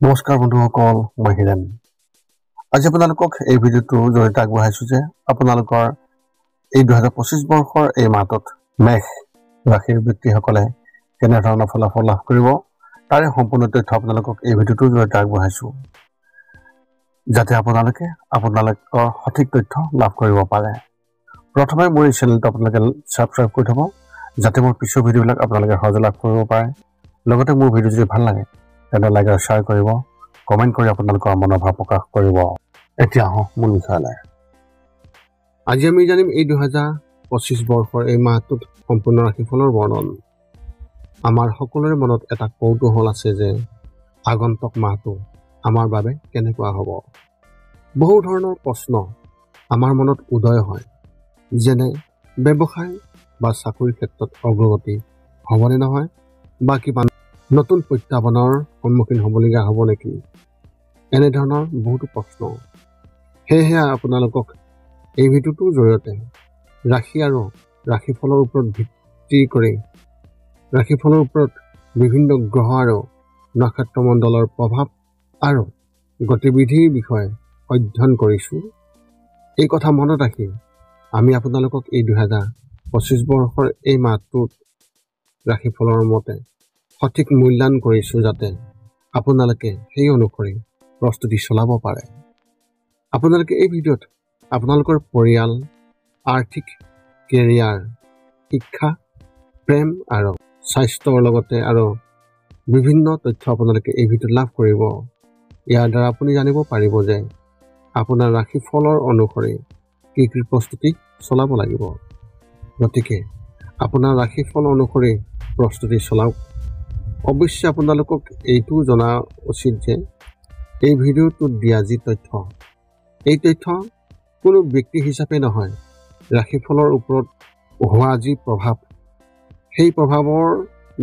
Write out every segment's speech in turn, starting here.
নমস্কাৰ বন্ধুসকল, মই হিৰেণ। আজি আপোনালোকক এই ভিডিঅ'টোৰ জৰিয়তে আগবঢ়াইছোঁ যে আপোনালোকৰ এই 2025 বৰ্ষৰ এই মাহটোত মেষ ৰাশিৰ ব্যক্তিসকলে কেনেধৰণৰ ফলাফল লাভ কৰিব তাৰে সম্পূৰ্ণ তথ্য আপোনালোকক এই ভিডিঅ'টোৰ জৰিয়তে আগবঢ়াইছোঁ, যাতে আপোনালোকৰ সঠিক তথ্য লাভ কৰিব পাৰে। প্ৰথমে মোৰ এই চেনেলটো আপোনালোকে ছাবস্ক্ৰাইব কৰি থ'ব, যাতে মোৰ পিছৰ ভিডিঅ'বিলাক আপোনালোকে সহজে লাভ কৰিব পাৰে। লগতে মোৰ ভিডিঅ' যদি ভাল লাগে তেন্তে লাইক আৰু শ্বেয়াৰ কৰিব, কমেণ্ট কৰি আপোনালোকৰ মনোভাৱ প্ৰকাশ কৰিব। এতিয়া আহোঁ মূল বিষয়লৈ। আজি আমি জানিম এই 2025 বৰ্ষৰ এই মাহটোত সম্পূৰ্ণ ৰাশিফলৰ বৰ্ণন। আমাৰ সকলোৰে মনত এটা কৌতূহল আছে যে আগন্তুক মাহটো আমাৰ বাবে কেনেকুৱা হ'ব। বহু ধৰণৰ প্ৰশ্ন আমাৰ মনত উদয় হয়, যেনে ব্যৱসায় বা চাকৰিৰ ক্ষেত্ৰত অগ্ৰগতি হ'বনে নহয়, বা কিবা নতুন প্ৰত্যাহ্বানৰ সন্মুখীন হ'বলগীয়া হ'ব নেকি, এনেধৰণৰ বহুতো প্ৰশ্ন। সেয়েহে আপোনালোকক এই ভিডিঅ'টোৰ জৰিয়তে ৰাশি আৰু ৰাশিফলৰ ওপৰত ভিত্তি কৰি ৰাশিফলৰ ওপৰত বিভিন্ন গ্ৰহ আৰু নক্ষত্ৰমণ্ডলৰ প্ৰভাৱ আৰু গতিবিধিৰ বিষয়ে অধ্যয়ন কৰিছোঁ। এই কথা মনত ৰাখি আমি আপোনালোকক এই 2025 বৰ্ষৰ এই মাহটোত ৰাশিফলৰ মতে সঠিক মূল্যায়ন কৰিছোঁ, যাতে আপোনালোকে সেই অনুসৰি প্ৰস্তুতি চলাব পাৰে। আপোনালোকে এই ভিডিঅ'ত আপোনালোকৰ পৰিয়াল, আৰ্থিক, কেৰিয়াৰ, শিক্ষা, প্ৰেম আৰু স্বাস্থ্যৰ লগতে আৰু বিভিন্ন তথ্য আপোনালোকে এই ভিডিঅ'ত লাভ কৰিব। ইয়াৰ দ্বাৰা আপুনি জানিব পাৰিব যে আপোনাৰ ৰাশিফলৰ অনুসৰি কি কি প্ৰস্তুতি চলাব লাগিব। গতিকে আপোনাৰ ৰাশিফল অনুসৰি প্ৰস্তুতি চলাওক। অৱশ্যে আপোনালোকক এইটো জনা উচিত যে এই ভিডিঅ'টোত দিয়া যি তথ্য, এই তথ্য কোনো ব্যক্তি হিচাপে নহয়, ৰাশিফলৰ ওপৰত হোৱা যি প্ৰভাৱ, সেই প্ৰভাৱৰ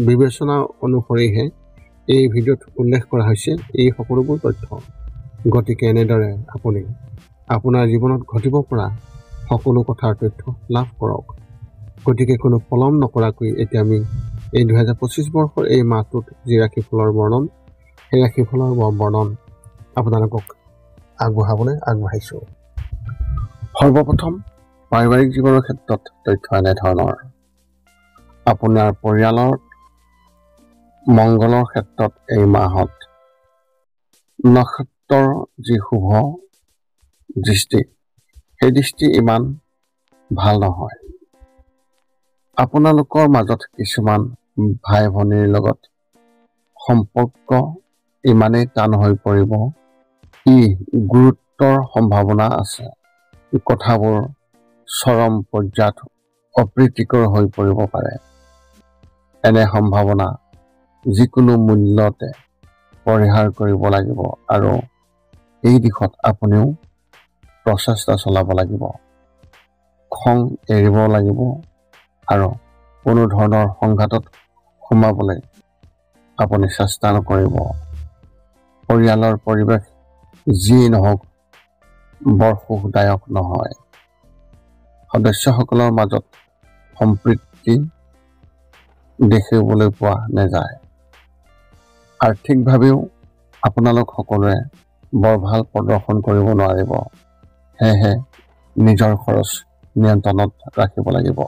বিবেচনা অনুসৰিহে এই ভিডিঅ'ত উল্লেখ কৰা হৈছে এই সকলোবোৰ তথ্য। গতিকে এনেদৰে আপুনি আপোনাৰ জীৱনত ঘটিব পৰা সকলো কথাৰ তথ্য লাভ কৰক। গতিকে কোনো পলম নকৰাকৈ এতিয়া আমি এই 2025 বৰ্ষৰ এই মাহটোত যি ৰাশিফলৰ বৰ্ণন, সেই ৰাশিফলৰ বৰ্ণন আপোনালোকক আগবঢ়াইছোঁ। সৰ্বপ্ৰথম পাৰিবাৰিক জীৱনৰ ক্ষেত্ৰত তথ্য এনেধৰণৰ। আপোনাৰ পৰিয়ালৰ মংগলৰ ক্ষেত্ৰত এই মাহত নক্ষত্ৰৰ যি শুভ দৃষ্টি, সেই দৃষ্টি ইমান ভাল নহয়। আপোনালোকৰ মাজত কিছুমান ভাই ভনীৰ লগত সম্পৰ্ক ইমানেই টান হৈ পৰিব, ই গুৰুত্বৰ সম্ভাৱনা আছে। কথাবোৰ চৰম পৰ্যায়ত অপ্ৰীতিকৰ হৈ পৰিব পাৰে। এনে সম্ভাৱনা যিকোনো মূল্যতে পৰিহাৰ কৰিব লাগিব আৰু এই দিশত আপুনিও প্ৰচেষ্টা চলাব লাগিব। খং এৰিব লাগিব আৰু কোনো ধৰণৰ সংঘাতত সোমাবলৈ আপুনি চেষ্টা নকৰিব। পৰিয়ালৰ পৰিৱেশ যিয়েই নহওক বৰ সুখদায়ক নহয়। সদস্যসকলৰ মাজত সম্প্ৰীতি দেখিবলৈ পোৱা নাযায়। আৰ্থিকভাৱেও আপোনালোক সকলোৱে বৰ ভাল প্ৰদৰ্শন কৰিব নোৱাৰিব। সেয়েহে নিজৰ খৰচ নিয়ন্ত্ৰণত ৰাখিব লাগিব।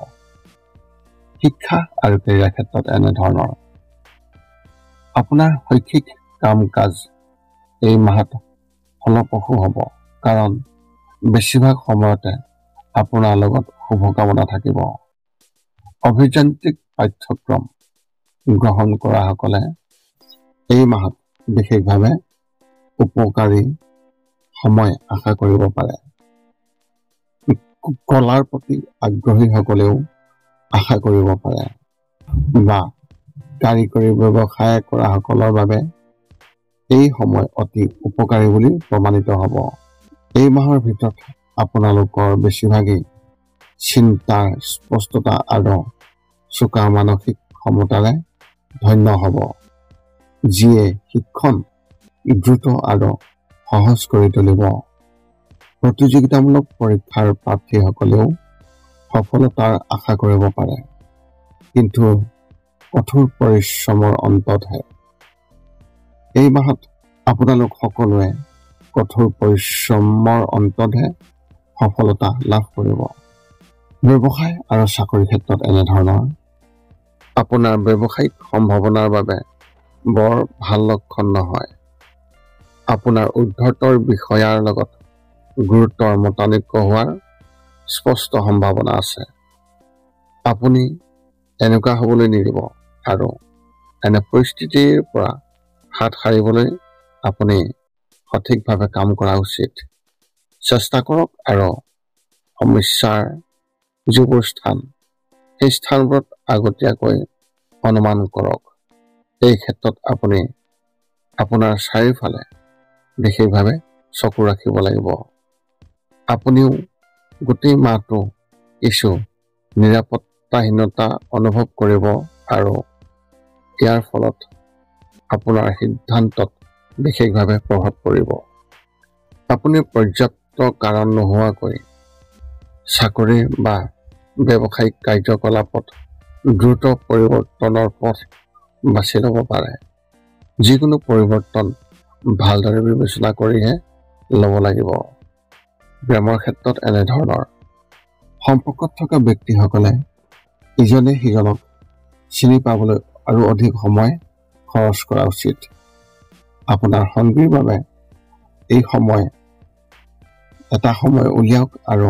শিক্ষা আৰু কেৰিয়াৰ ক্ষেত্ৰত এনেধৰণৰ। আপোনাৰ শৈক্ষিক কাম কাজ এই মাহত ফলপ্ৰসূ হ'ব, কাৰণ বেছিভাগ সময়তে আপোনাৰ লগত শুভকামনা থাকিব। অভিযান্ত্ৰিক পাঠ্যক্ৰম গ্ৰহণ কৰাসকলে এই মাহত বিশেষভাৱে উপকাৰী সময় আশা কৰিব পাৰে। কলাৰ প্ৰতি আগ্ৰহীসকলেও আশা কৰিব পাৰে, বা কাৰিকৰী ব্যৱসায় কৰাসকলৰ বাবে এই সময় অতি উপকাৰী বুলি প্ৰমাণিত হ'ব। এই মাহৰ ভিতৰত আপোনালোকৰ বেছিভাগেই চিন্তাৰ স্পষ্টতা আৰু চোকা মানসিক ক্ষমতাৰে ধন্য হ'ব, যিয়ে শিক্ষণ দ্ৰুত আৰু সহজ কৰি তুলিব। প্ৰতিযোগিতামূলক পৰীক্ষাৰ প্ৰাৰ্থীসকলেও সফলতাৰ আশা কৰিব পাৰে, কিন্তু কঠোৰ পৰিশ্ৰমৰ অন্ততহে। এই মাহত আপোনালোক সকলোৱে কঠোৰ পৰিশ্ৰমৰ অন্ততহে সফলতা লাভ কৰিব। ব্যৱসায় আৰু চাকৰিৰ ক্ষেত্ৰত এনেধৰণৰ আপোনাৰ ব্যৱসায়িক সম্ভাৱনাৰ বাবে বৰ ভাল লক্ষণ নহয়। আপোনাৰ ঊৰ্ধ্বতৰ বিষয়াৰ লগত গুৰুত্বৰ মতানৈক্য হোৱাৰ স্পষ্ট সম্ভাৱনা আছে। আপুনি এনেকুৱা হ'বলৈ নিদিব আৰু এনে পৰিস্থিতিৰ পৰা হাত সাৰিবলৈ আপুনি সঠিকভাৱে কাম কৰা উচিত। চেষ্টা কৰক আৰু সমস্যাৰ যিবোৰ স্থান সেই স্থানবোৰত আগতীয়াকৈ অনুমান কৰক। এই ক্ষেত্ৰত আপুনি আপোনাৰ চাৰিওফালে বিশেষভাৱে চকু ৰাখিব লাগিব। আপুনিও গোটেই মাহটো কিছু নিৰাপত্তাহীনতা অনুভৱ কৰিব আৰু ইয়াৰ ফলত আপোনাৰ সিদ্ধান্তত বিশেষভাৱে প্ৰভাৱ পৰিব। আপুনি পৰ্যাপ্ত কাৰণ নোহোৱাকৈ চাকৰি বা ব্যৱসায়িক কাৰ্যকলাপত দ্ৰুত পৰিৱৰ্তনৰ পথ বাছি ল'ব পাৰে। যিকোনো পৰিৱৰ্তন ভালদৰে বিবেচনা কৰিহে ল'ব লাগিব। প্ৰেমৰ ক্ষেত্ৰত এনেধৰণৰ সম্পৰ্কত থকা ব্যক্তিসকলে ইজনে সিজনক চিনি পাবলৈ আৰু অধিক সময় খৰচ কৰা উচিত। আপোনাৰ সংগীৰ বাবে এটা সময় উলিয়াওক আৰু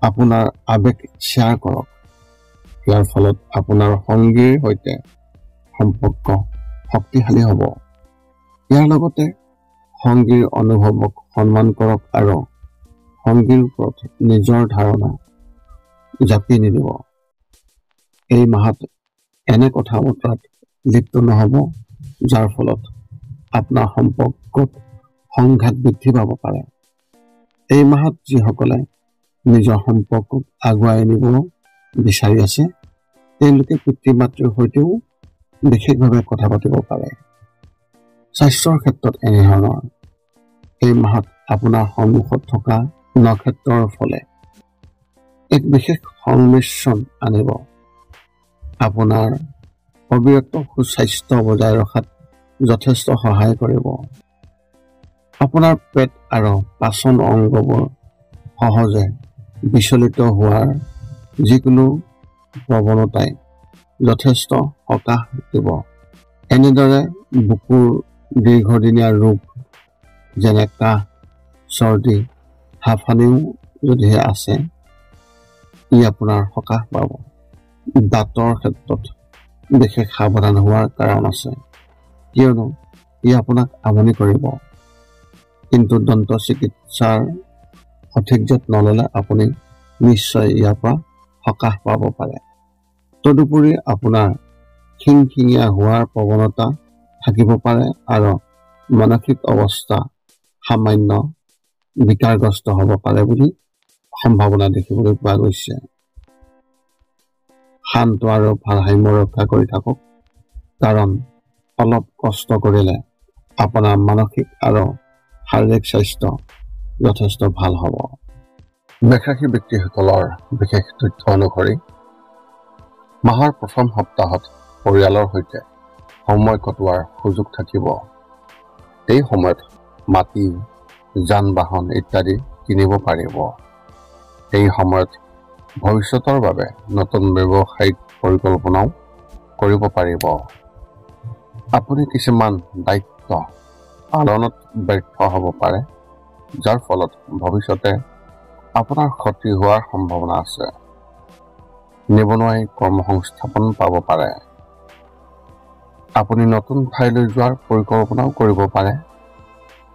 আপোনাৰ আবেগ শ্বেয়াৰ কৰক। ইয়াৰ ফলত আপোনাৰ সংগীৰ সৈতে সম্পৰ্ক শক্তিশালী হ'ব। ইয়াৰ লগতে সংগীৰ অনুভৱক সন্মান কৰক আৰু সংগীৰ ওপৰত নিজৰ ধাৰণা জাপি নিদিব। এই মাহত এনে কথা বতৰাত লিপ্ত নহ'ব যাৰ ফলত আপোনাৰ সম্পৰ্কত সংঘাত বৃদ্ধি পাব পাৰে। এই মাহত যিসকলে নিজৰ সম্পৰ্কক আগুৱাই নিব বিচাৰি আছে তেওঁলোকে পিতৃ মাতৃৰ সৈতেও বিশেষভাৱে কথা পাতিব পাৰে। স্বাস্থ্যৰ ক্ষেত্ৰত এনেধৰণৰ এই মাহত আপোনাৰ সন্মুখত থকা নক্ষত্ৰৰ ফলে এক বিশেষ সংমিশ্ৰণ আনিব। আপোনাৰ অবিৰত সুস্বাস্থ্য বজাই ৰখাত যথেষ্ট সহায় কৰিব। আপোনাৰ পেট আৰু পাচন অংগবোৰ সহজে বিচলিত হোৱাৰ যিকোনো প্ৰৱণতাই যথেষ্ট সকাহ দিব। এনেদৰে বুকুৰ দীৰ্ঘদিনীয়া ৰোগ যেনে কাহ, চৰ্দি, হাঁফানিও যদিহে আছে ই আপোনাৰ সকাহ পাব। দাঁতৰ ক্ষেত্ৰত বিশেষ সাৱধান হোৱাৰ কাৰণ আছে কিয়নো ই আপোনাক আমনি কৰিব। কিন্তু দন্ত চিকিৎসাৰ সঠিক যত্ন ল'লে আপুনি নিশ্চয় ইয়াৰ পৰা সকাহ পাব পাৰে। তদুপৰি আপোনাৰ খিংখিঙীয়া হোৱাৰ প্ৰৱণতা থাকিব পাৰে আৰু মানসিক অৱস্থা সামান্য বিকাৰগ্ৰস্ত হ'ব পাৰে বুলি সম্ভাৱনা দেখিবলৈ পোৱা গৈছে। শান্ত আৰু ভাৰসাম্য ৰক্ষা কৰি থাকক, কাৰণ অলপ কষ্ট কৰিলে আপোনাৰ মানসিক আৰু শাৰীৰিক স্বাস্থ্য যথেষ্ট ভাল হ'ব। মেষৰাশি ব্যক্তিসকলৰ বিশেষ তথ্য অনুসৰি মাহৰ প্ৰথম সপ্তাহত পৰিয়ালৰ সৈতে সময় কটোৱাৰ সুযোগ থাকিব। এই সময়ত মাটি, যান-বাহন ইত্যাদি কিনিব পাৰিব। এই সময়ত ভৱিষ্যতৰ বাবে নতুন ব্যৱসায়িক পৰিকল্পনাও কৰিব পাৰিব। আপুনি কিছুমান দায়িত্ব পালনত ব্যৰ্থ হ'ব পাৰে, যাৰ ফলত ভৱিষ্যতে আপোনাৰ ক্ষতি হোৱাৰ সম্ভাৱনা আছে। নিবনুৱাই কৰ্মসংস্থাপন পাব পাৰে। আপুনি নতুন ঠাইলৈ যোৱাৰ পৰিকল্পনাও কৰিব পাৰে।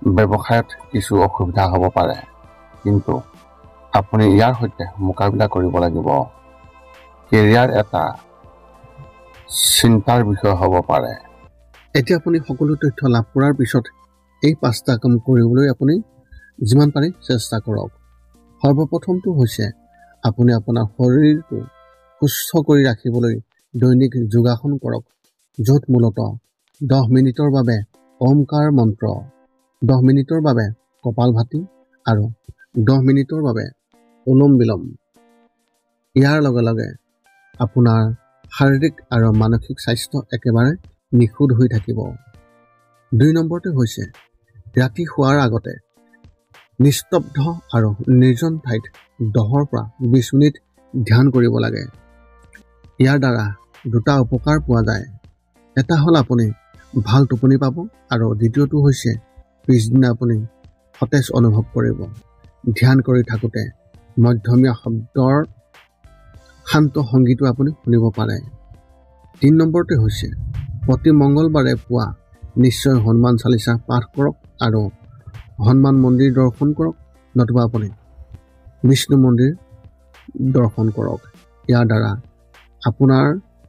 ব্যৱসায়ত কিছু অসুবিধা হ'ব পাৰে, কিন্তু আপুনি ইয়াৰ সৈতে মোকাবিলা কৰিব লাগিব। কেৰিয়াৰ এটা চিন্তাৰ বিষয় হ'ব পাৰে। এতিয়া আপুনি সকলো তথ্য লাভ কৰাৰ পিছত এই 5টা কাম কৰিবলৈ আপুনি যিমান পাৰে চেষ্টা কৰক। সৰ্বপ্ৰথমটো হৈছে আপুনি আপোনাৰ শৰীৰটো সুস্থ কৰি ৰাখিবলৈ দৈনিক যোগাসন কৰক, য'ত মূলতঃ 10 মিনিটৰ বাবে ওমকাৰ মন্ত্ৰ, 10 মিনিটৰ বাবে কপালভাতি আৰু 10 মিনিটৰ বাবে অনুলোম বিলোম। ইয়াৰ লগে লগে আপোনাৰ শাৰীৰিক আৰু মানসিক স্বাস্থ্য একেবাৰে নিখুঁত হৈ থাকিব। 2 নম্বৰতে হৈছে ৰাতি শোৱাৰ আগতে নিস্তব্ধ আৰু নিৰ্জন ঠাইত 10 পৰা 20 মিনিট ধ্যান কৰিব লাগে। ইয়াৰ দ্বাৰা দুটা উপকাৰ পোৱা যায়। এটা হ'ল আপুনি ভাল টোপনি পাব আৰু দ্বিতীয়টো হৈছে পিছদিনা আপুনি সতেজ অনুভৱ কৰিব। ধ্যান কৰি থাকোঁতে মধ্যমীয়া শব্দৰ শান্ত সংগীতো আপুনি শুনিব পাৰে। 3 নম্বৰতে হৈছে প্ৰতি মংগলবাৰে পুৱা নিশ্চয় হনুমান চালিচা পাঠ কৰক আৰু হনুমান মন্দিৰ দৰ্শন কৰক, নতুবা আপুনি বিষ্ণু মন্দিৰ দৰ্শন কৰক। ইয়াৰ দ্বাৰা আপোনাৰ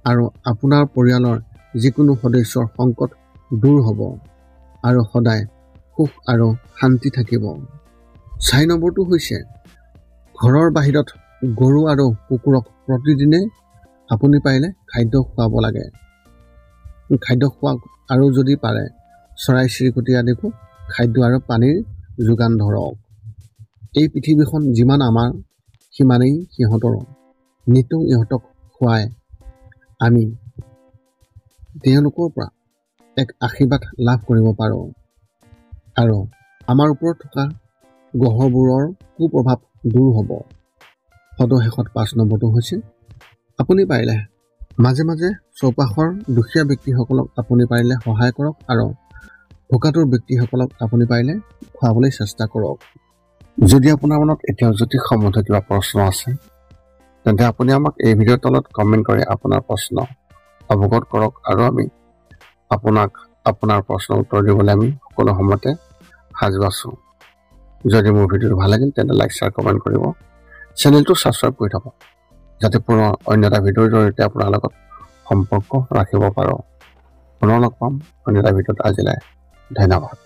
আৰু আপোনাৰ পৰিয়ালৰ যিকোনো সদস্যৰ সংকট দূৰ হ'ব আৰু সদায় সুখ আৰু শান্তি থাকিব। 4 নম্বৰটো হৈছে ঘৰৰ বাহিৰত গৰু আৰু কুকুৰক প্ৰতিদিনে আপুনি পাৰিলে খাদ্য খুৱাব লাগে। খাদ্য খোৱাওক আৰু যদি পাৰে চৰাই চিৰিকটি আদিকো খাদ্য আৰু পানীৰ যোগান ধৰক। এই পৃথিৱীখন যিমান আমাৰ সিমানেই সিহঁতৰ। নিতৌ ইহঁতক খুৱাই আমি তেওঁলোকৰ পৰা এক আশীৰ্বাদ লাভ কৰিব পাৰোঁ আৰু আমাৰ ওপৰত থকা গ্ৰহবোৰৰ কুপ্ৰভাৱ দূৰ হ'ব। সদশেষত 5 নম্বৰটো হৈছে আপুনি পাৰিলে মাজে মাজে চৌপাশৰ দুখীয়া ব্যক্তিসকলক আপুনি পাৰিলে সহায় কৰক আৰু ভোকাতুৰ ব্যক্তিসকলক আপুনি পাৰিলে খুৱাবলৈ চেষ্টা কৰক। যদি আপোনাৰ মনত এতিয়াও জ্যোতিষ সম্বন্ধীয় কিবা প্ৰশ্ন আছে তেন্তে আপুনি আমাক এই ভিডিঅ'ৰ তলত কমেণ্ট কৰি আপোনাৰ প্ৰশ্ন অৱগত কৰক আৰু আমি আপোনাক আপোনাৰ প্ৰশ্নৰ উত্তৰ দিবলৈ আমি সকলো সময়তে সাজু আছোঁ। যদি মোৰ ভিডিঅ'টো ভাল লাগিল তেন্তে লাইক শ্বেয়াৰ কমেণ্ট কৰিব। চেনেলটো ছাবস্ক্ৰাইব কৰি থ'ব যাতে পুনৰ অন্য এটা ভিডিঅ'ৰ জৰিয়তে আপোনাৰ লগত সম্পৰ্ক ৰাখিব পাৰোঁ। পুনৰ লগ পাম অন্য এটা ভিডিঅ'ত। আজিলৈ ধন্যবাদ।